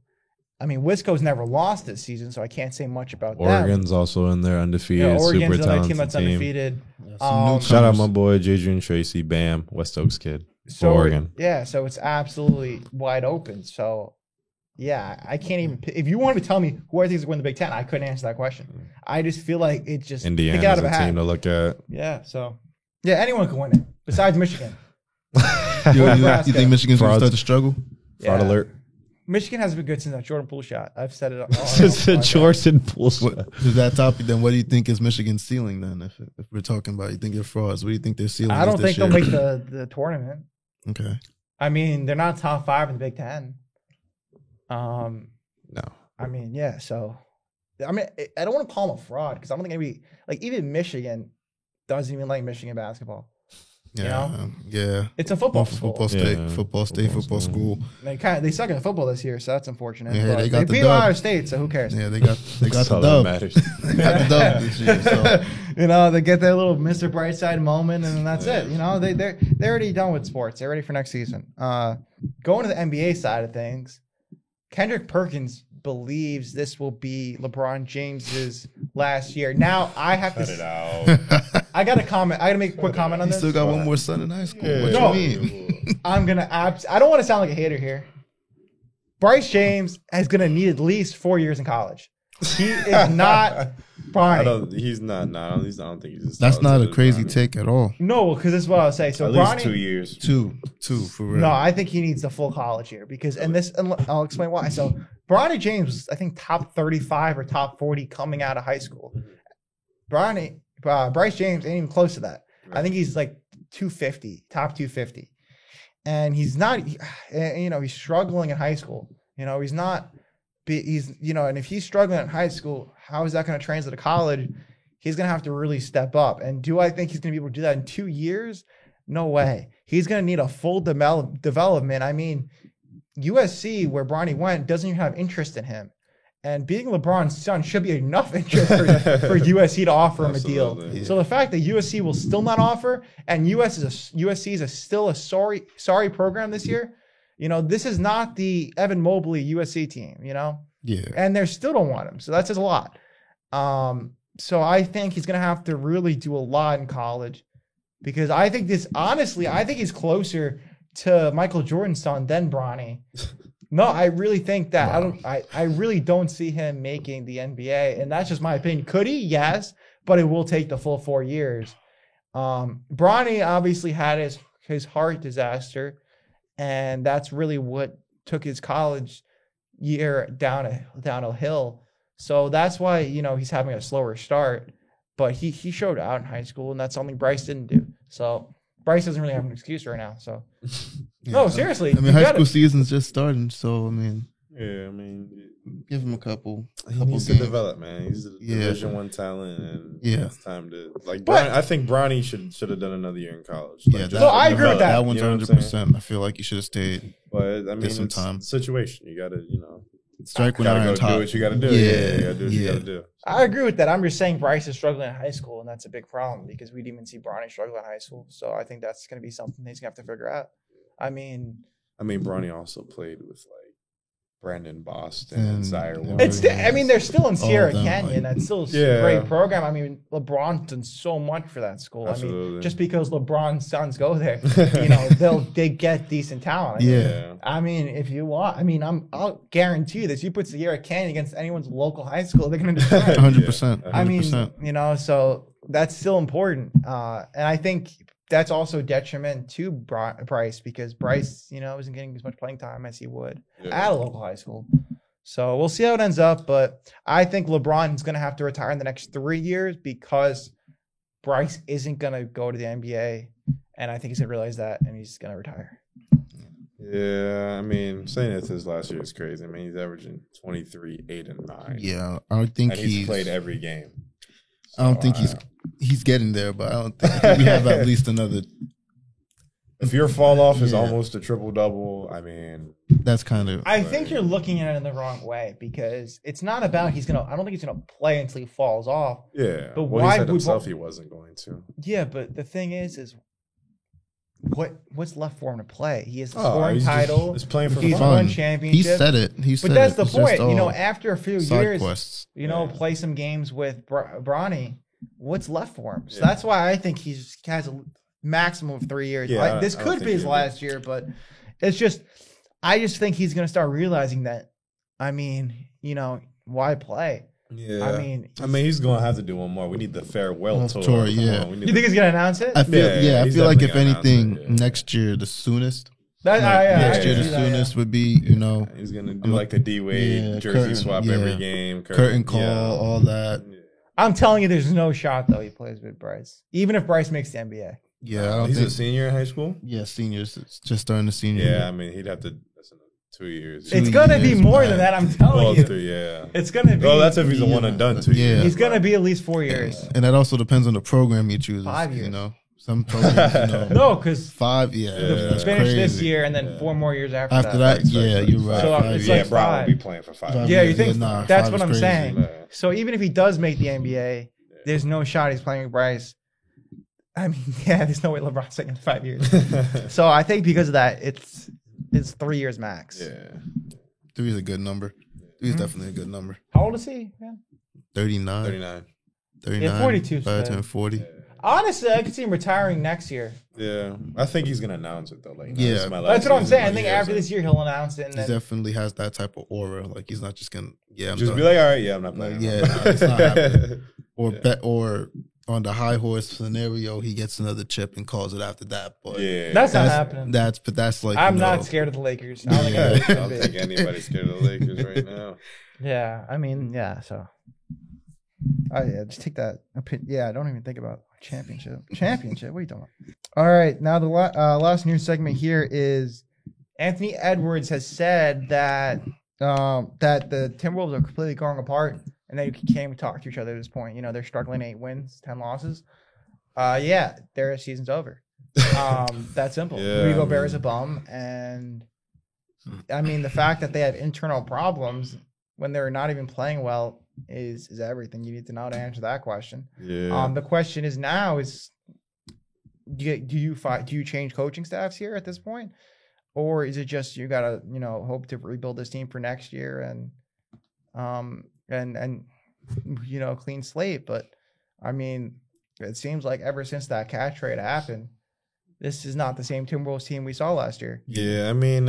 I mean, Wisco's never lost this season, so I can't say much about them. Oregon's also in there undefeated. Oregon's super another talented team that's undefeated. Shout out my boy Jadrian Tracy, Bam, West Oaks kid. So, Oregon. Yeah, so it's absolutely wide open. So, yeah, I can't even. If you wanted to tell me who I think is going to win the Big Ten, I couldn't answer that question. I just feel like it just Indiana's pick it out of a a hat. team to look at. Yeah, so anyone can win it besides Michigan. You Nebraska. think Michigan's going to Frauds. start to struggle? Fraud alert. Michigan has been good since that Jordan Poole shot. I've said it. Since the Jordan Poole. With that topic, then what do you think is Michigan's ceiling then? If we're talking about, you think they're frauds? What do you think their ceiling is? I don't this think they'll year? make the tournament. Okay. I mean, they're not top 5 in the Big Ten. No. I mean, yeah. So, I mean, I don't want to call them a fraud because I don't think anybody like even Michigan doesn't even like Michigan basketball. Yeah. Yeah. It's a football Well, school. football state, Yeah. football school. They suck at football this year, so that's unfortunate. Yeah, but they got the beat dub. Ohio State, so who cares? Yeah, they got the That's all dub. that matters. They got the dub this year. So They get their little Mr. Brightside moment, and then that's it. They're already done with sports. They're ready for next season. Going to the NBA side of things, Kendrick Perkins believes this will be LeBron James's last year. Now I have Cut to. it out. I got to comment. I got to make a quick comment on he this. still got one more son in high school. Yeah. What No. you mean? I'm gonna. I don't want to sound like a hater here. Bryce James is gonna need at least 4 years in college. He is not Bronny. He's not. No, at least I don't think he's. That's not a crazy take at all. No, because this is what I'll say. So At Bronny, least 2 years. Two for real. no, I think he needs the full college year because, and I'll explain why. So Bronny James was, I think, top 35 or top 40 coming out of high school. Bryce James ain't even close to that. I think he's like 250, top 250. And he's not, he's struggling in high school. He's not, and if he's struggling in high school, how is that going to translate to college? He's going to have to really step up. And do I think he's going to be able to do that in 2 years? No way. He's going to need a full development. I mean, USC, where Bronny went, doesn't even have interest in him. And being LeBron's son should be enough interest for USC to offer him a deal. Absolutely. So the fact that USC will still not offer, and USC is still a sorry program this year, this is not the Evan Mobley USC team, Yeah. and they still don't want him. So that says a lot. So I think he's going to have to really do a lot in college because I think he's closer to Michael Jordan's son than Bronny. No, I really think that. I really don't see him making the NBA, and that's just my opinion. Could he? Yes, but it will take the full 4 years. Bronny obviously had his heart disaster, and that's really what took his college year down a hill. So that's why he's having a slower start. but he showed out in high school, and that's something Bryce didn't do. So Bryce doesn't really have an excuse right now. So no, seriously. I mean, high school season's just starting, so I mean, yeah, I mean, give him a couple. he needs to develop, man. He's a Division I talent, and it's time to like. I think Bronny should have done another year in college. Like, I agree with that. That one's 100%. I feel like he should have stayed. But I mean, some it's time. Situation. You gotta, strike when iron's hot. Do what you gotta do. Yeah, you gotta do what you gotta do. I agree with that. I'm just saying Bryce is struggling in high school, and that's a big problem because we didn't even see Bronny struggle in high school. So I think that's going to be something he's going to have to figure out. I mean, Bronny also played with like Brandon Boston and Zaire. They're still in Sierra Canyon. That's still a great program. I mean, LeBron's done so much for that school. Absolutely. I mean, just because LeBron's sons go there, they get decent talent. I mean, if you want, I'll guarantee you this. You put Sierra Canyon against anyone's local high school, they're going to destroy it. 100%. I mean, so that's still important. And I think that's also detriment to Bryce because Bryce, isn't getting as much playing time as he would at a local high school. So we'll see how it ends up. But I think LeBron's going to have to retire in the next 3 years because Bryce isn't going to go to the NBA. And I think he's going to realize that and he's going to retire. Yeah, I mean, saying it's his last year is crazy. I mean, he's averaging 23, 8, and 9. Yeah, I don't think he's played every game. So I don't think he's getting there, but I think we have at least another. If your fall off is almost a triple double, I mean, that's kind of. I think you're looking at it in the wrong way because it's not about I don't think he's gonna play until he falls off. Yeah, but why he said himself he wasn't going to. Yeah, but the thing is what's left for him to play? He has a scoring title. He's playing for fun. He's won championship. He said it. But that's the point. After a few years, quests. Play some games with Bronny. What's left for him? So that's why I think he has a maximum of 3 years. Yeah, this could be his last year, but it's just I just think he's going to start realizing that. I mean, why play? Yeah, I mean, he's going to have to do one more. We need the farewell tour. Yeah, you think he's going to announce it? I feel like if anything, next year the soonest. Next year the soonest would be, he's going to do like the D-Wade jersey swap every game, curtain call, all that. I'm telling you, there's no shot though he plays with Bryce, even if Bryce makes the NBA. Yeah, he's a senior in high school. Yeah, seniors. It's just starting the senior. Yeah, I mean, he'd have to. 2 years. It's gonna be more than that. I'm telling you. 3, yeah. It's gonna be. Oh, that's if he's a one and done 2 years. He's gonna be at least 4 years. And that also depends on the program you choose. 5 years. Some programs. No, because 5. Yeah, finish this year and then 4 more years after that. Yeah, you're right. So it's like Brown will be playing for 5. Yeah, you think that's what I'm saying. So even if he does make the NBA, there's no shot he's playing with Bryce. I mean, there's no way LeBron's taking 5 years. So I think because of that, it's 3 years max. Yeah. 3 is a good number. 3 is definitely a good number. How old is he? Yeah. 39. 39. Yeah, 42. By the time 40. Yeah. Honestly, I could see him retiring next year. Yeah. I think he's going to announce it, though. Like, that's what I'm saying. I think after this year, he'll announce it. And he definitely has that type of aura. Like, he's not just going to, just be like, all right, I'm not playing. It's not happening. Or on the high horse scenario, he gets another chip and calls it after that. But that's not happening. That's like I'm not scared of the Lakers. I don't think anybody's scared of the Lakers right now. Yeah, I mean, so. Just take that. Yeah, don't even think about championship. What are you talking about? All right, now the last news segment here is Anthony Edwards has said that that the Timberwolves are completely growing apart. And they can't even talk to each other at this point. They're struggling 8 wins, 10 losses. Their season's over. That's simple. Rudy Gobert is a bum. And, I mean, the fact that they have internal problems when they're not even playing well is everything. You need to know how to answer that question. Yeah. The question is now do you change coaching staffs here at this point? Or is it just you got to, hope to rebuild this team for next year and clean slate. But I mean, it seems like ever since that catch trade happened, this is not the same Timberwolves team we saw last year. Yeah, I mean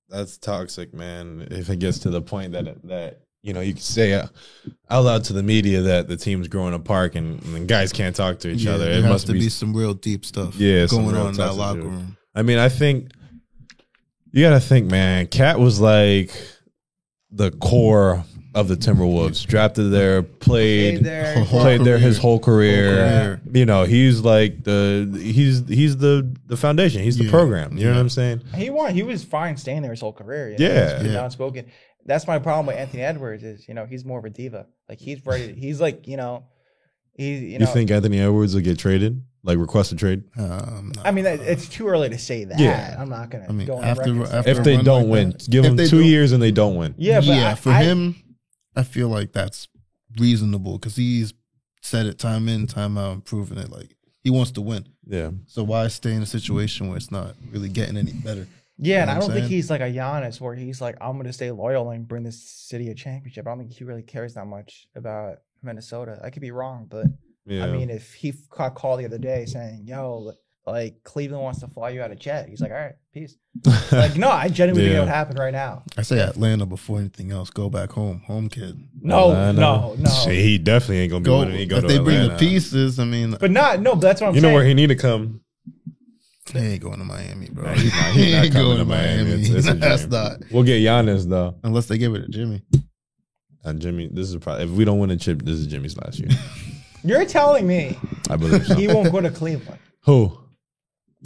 that's toxic, man. If it gets to the point that you can say out loud to the media that the team's growing apart and guys can't talk to each other. There must be some real deep stuff going on in that locker room. I mean, I think you got to think, man. Cat was like the core of the Timberwolves. Drafted there, played there, his whole career. You know, he's like he's the foundation. He's the program. You know what I'm saying? He was fine staying there his whole career. You know? Yeah. He's outspoken. That's my problem with Anthony Edwards is, you know, he's more of a diva. Like he's ready. He's like, you know, you think Anthony Edwards will get traded? Like request a trade? No. I mean, it's too early to say that. Yeah. I'm not gonna. I mean, go on after if they don't like win, that, give them 2 years and they don't win. Yeah, but for him, I feel like that's reasonable because he's said it time in, time out, and proven it. Like he wants to win. Yeah. So why stay in a situation where it's not really getting any better? Yeah, and know I what don't I'm think saying? he's like a Giannis where he's like, I'm gonna stay loyal and bring this city a championship. I don't think he really cares that much about Minnesota. I could be wrong, but Yeah. I mean, if he got called the other day saying, "Yo, like Cleveland wants to fly you out a jet," he's like, "All right, peace." Like, no, I genuinely think it would happen right now. I say Atlanta before anything else. Go back home, home kid. No. Shit, he definitely ain't gonna be winning. He go if to they bring the Atlanta. pieces, I mean, But but that's what I'm You saying. know where he need to come? he ain't going to Miami, bro. Nah, he's not coming to Miami. It's a That's dream. not We'll get Giannis though. unless they give it to Jimmy. And Jimmy, this is probably if we don't win a chip, this is Jimmy's last year. You're telling me I believe so. he won't go to Cleveland. Who?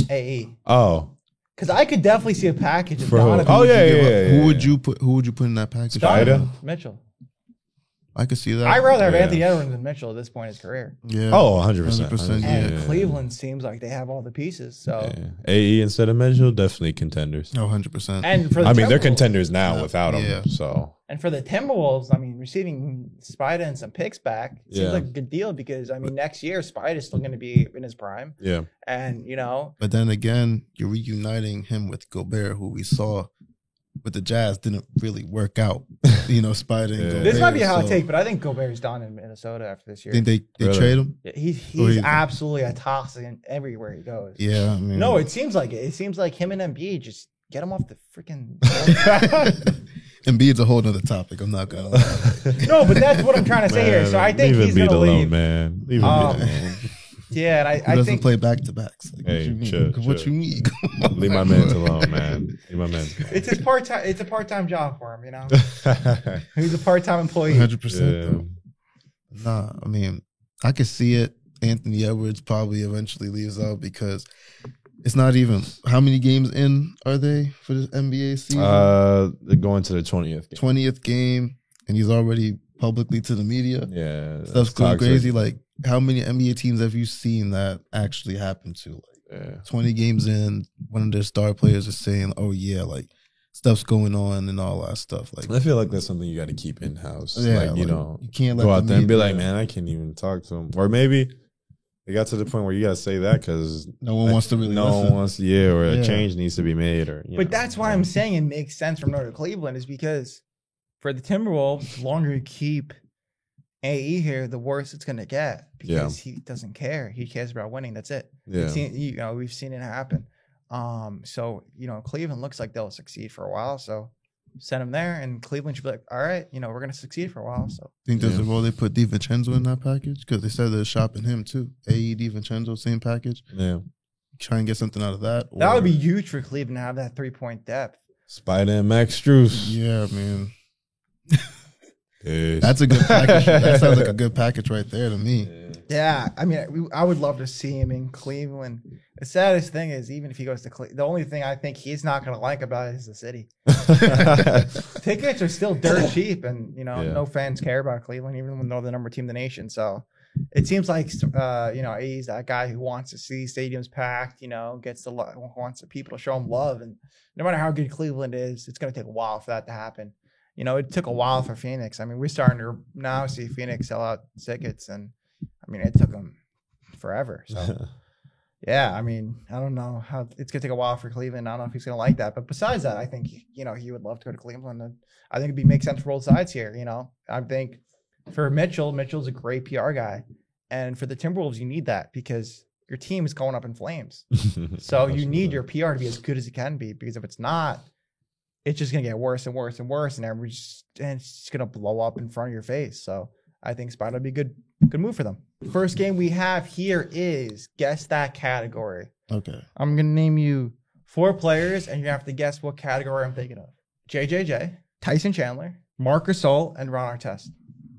AE. Oh, Because I could definitely see a package of For who? Donovan. Oh, yeah. Who would you put in that package? Spider? Mitchell. I could see that. I'd rather have Yeah. Anthony Edwards than Mitchell at this point in his career. Yeah. Oh, 100%. 100%, And Yeah. Cleveland seems like they have all the pieces. So, Yeah. AE instead of Mitchell, definitely contenders. Oh, 100%. and for the I mean, they're Timberwolves- contenders now without him. Yeah. So And for the Timberwolves, I mean, receiving Spida and some picks back seems Yeah. like a good deal because I mean, next year Spida is still going to be in his prime, yeah, and you know, But then again, you're reuniting him with Gobert, who we saw with the Jazz didn't really work out. You know, Spider and Yeah. Gobert. this might be a hot so take, but I think Gobert's done in Minnesota after this year. Think they Really? trade him? Yeah, he's Or he's- absolutely a toxic in everywhere he goes. Yeah, I mean, No, it seems like it. It seems like him and Embiid just get him off the freaking. Embiid's a whole nother topic. I'm not gonna lie. No, but that's what I'm trying to say here. So I think leave he's Embiid going to alone, leave. man. Leave Um, Embiid alone. Yeah, and He I doesn't think play back to backs. Like, Hey, what you mean? chill, What chill. you mean? Leave my man alone, man. Leave my man. it's his part-time. It's a part-time job for him. You know, he's a part-time employee. 100%. Nah, I mean, I could see it. Anthony Edwards probably eventually leaves out because it's not even how many games in are they for this NBA season? They're going to the 20th game. 20th game, and he's already publicly to the media. Yeah, Stuff's that's going toxic. crazy. Like, how many NBA teams have you seen that actually happen to? Like, Yeah. 20 games in, one of their star players is saying, "Oh yeah, like stuff's going on and all that stuff." Like, I feel like that's something you got to keep in house. yeah, like, you know, you can't let go out the there and be media- like, man, I can't even talk to him. Or maybe it got to the point where you got to say that because no one wants to really. no listen. one wants to, or a Yeah. change needs to be made. Or, you But know. that's why I'm saying it makes sense from North Cleveland is because for the Timberwolves, the longer you keep AE here, the worse it's going to get because he doesn't care. He cares about winning. That's it. Yeah. We've seen it happen. So, you know, Cleveland looks like they'll succeed for a while. So send him there and Cleveland should be like, all right, you know, we're going to succeed for a while. So Think there's a role they put DiVincenzo in that package because they said they're shopping him too. AE DiVincenzo, same package. Yeah. Try and get something out of that. that or- would be huge for Cleveland to have that 3-point depth. Spider and Max Struess. Yeah, man. Yes. That's a good package. That sounds like a good package right there to me. Yeah, I mean, I would love to see him in Cleveland. The saddest thing is, even if he goes to Cleveland, the only thing I think he's not going to like about it is the city. Tickets are still dirt cheap, and you know, Yeah. no fans care about Cleveland, even when they're the number team in the nation. So it seems like, you know, he's that guy who wants to see stadiums packed. You know, wants the people to show him love, and no matter how good Cleveland is, it's going to take a while for that to happen. You know, it took a while for Phoenix. I mean, we're starting to now see Phoenix sell out tickets, and I mean, it took them forever. So, yeah, I mean, I don't know how it's gonna take a while for Cleveland. I don't know if he's gonna like that, but besides that, I think you know he would love to go to Cleveland, and I think it'd make sense for both sides here. You know, I think for Mitchell's a great PR guy, and for the Timberwolves, you need that because your team is going up in flames. So you need your PR to be as good as it can be because if it's not, it's just gonna get worse and worse and worse, and it's just gonna blow up in front of your face. So I think Spider would be a good move for them. First game we have here is guess that category. Okay. I'm gonna name you 4 players, and you have to guess what category I'm thinking of. JJJ, Tyson Chandler, Marc Gasol and Ron Artest.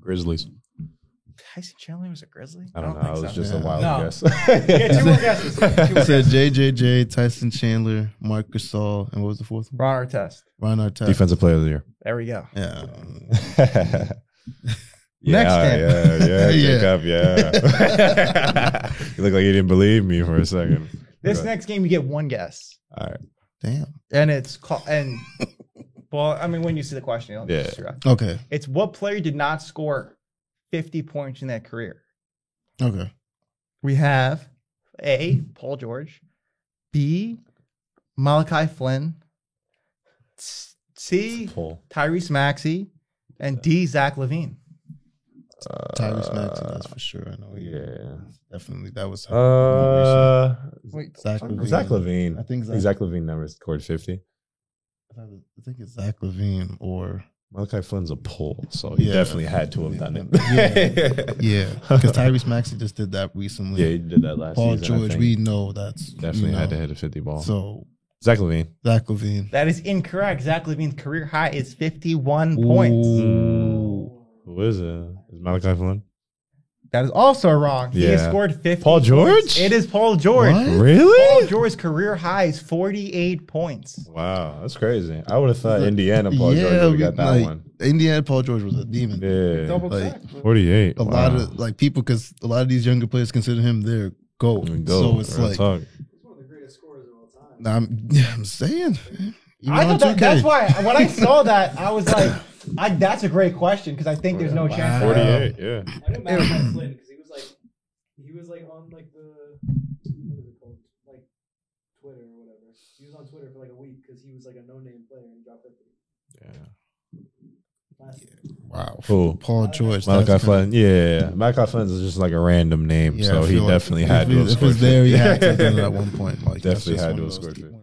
Grizzlies. Tyson Chandler was a Grizzly? I don't know. It think was so. just a wild No. guess. Yeah, 2 more guesses. 2 more I said guesses. JJJ, Tyson Chandler, Marc Gasol, and what was the fourth one? Ron Artest. Ron Artest. Defensive player of the year. There we go. Yeah. Next game. Yeah, Yeah. Jacob, yeah. You look like you didn't believe me for a second. This Go ahead. next game, you get 1 guess. All right. Damn. And it's called, well, I mean, when you see the question, you'll Yeah. just figure out. Okay. It's what player did not score 50 points in their career? Okay. We have A, Paul George, B, Malachi Flynn, C, Pull. Tyrese Maxey, and D, Zach LaVine. Tyrese Maxey, that's for sure. I know. Yeah. Definitely. That was Wait, Zach LaVine. Zach LaVine. I think Zach LaVine never scored 50. I think it's Zach LaVine or Malachi Flynn's a pull, so he Yeah. definitely had to have done it. yeah, because Tyrese Maxey just did that recently. Yeah, he did that last Paul season. I George, think. we know that's Definitely had to hit a 50 ball. So Zach LaVine. Zach LaVine. That is incorrect. Zach LaVine's career high is 51 points. Who is it? Is Malachi Flynn? That is also wrong. He has Yeah. scored 50 Paul George? points. It is Paul George. What? Really? Paul George's career high is 48 points. Wow, that's crazy. I would have thought Indiana Paul George would have got that like, one. Indiana Paul George was a demon. Yeah. Double Like, check. 48. A Wow. lot of like people, because a lot of these younger players consider him their GOAT. So it's Real like, talk. I'm saying. Even I on thought 2K. that's why when I saw that, I was like, that's a great question because I think there's no chance. 48, yeah. I didn't Malachi Flynn because he was like on like the what is it called, like Twitter or whatever. He was on Twitter for like a week because he was like a no-name player and he dropped 50. Yeah. Last year. Wow. Who? Paul George. Malachi that's Flynn. Yeah. Malachi Flynn is just like a random name, Yeah, so I he feel like definitely had to have if scored it's there, he 50. had to have done it at one point. Like, that's Definitely just had one to of have those scored 50.